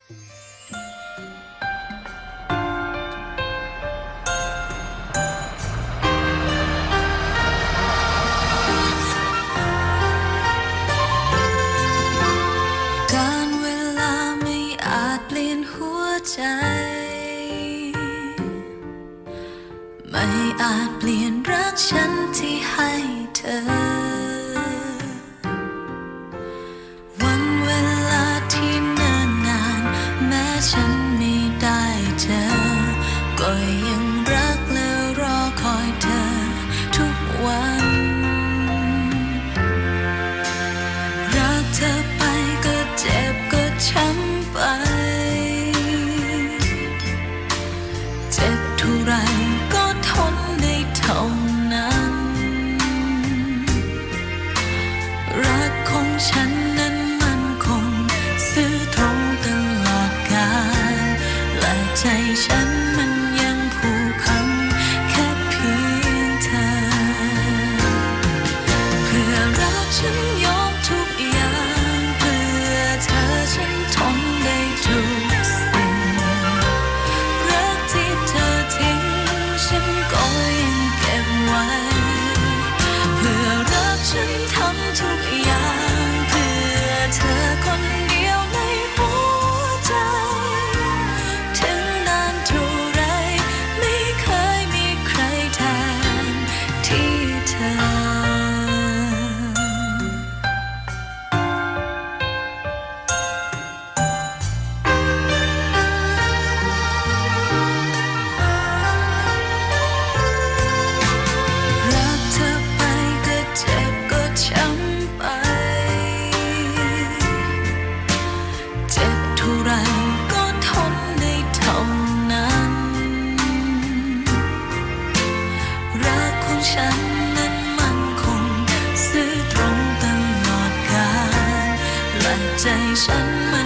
การเวลาไม่อาจเปลี่ยนหัวใจไม่อาจเปลี่ยนรักฉันที่ให้เธอวันเวลาที่เนิ่นนานแม้ฉันไม่ได้เจอก็ยังรักและรอคอยเธอทุกวันรักเธอไปก็เจ็บก็ช้ำไปเจ็บเท่าไรก็ทนได้เท่านั้นรักของฉันนั้นมันคงซื่อตรงตลอดกาลและใจฉันมันยังผูกพันแค่เพียงเธอเพื่อรักฉันยอมทุกอย่างเพื่อเธอฉันทนได้ทุกสิ่งรักที่เธอทิ้งฉันก็ยังเก็บไว้เพื่อรักฉันทำทุกอย่างเพื่อเธอคนเดียวในหัวใจถึงนานเท่าไรไม่เคยมีใครแทนที่เธอรักเธอไปก็เจ็บก็ช้ำไปเจ็บเท่าไรก็ทนได้เท่านั้นรักของฉันนั้นมันคงซื่อตรงตลอดกาลและใจฉันมัน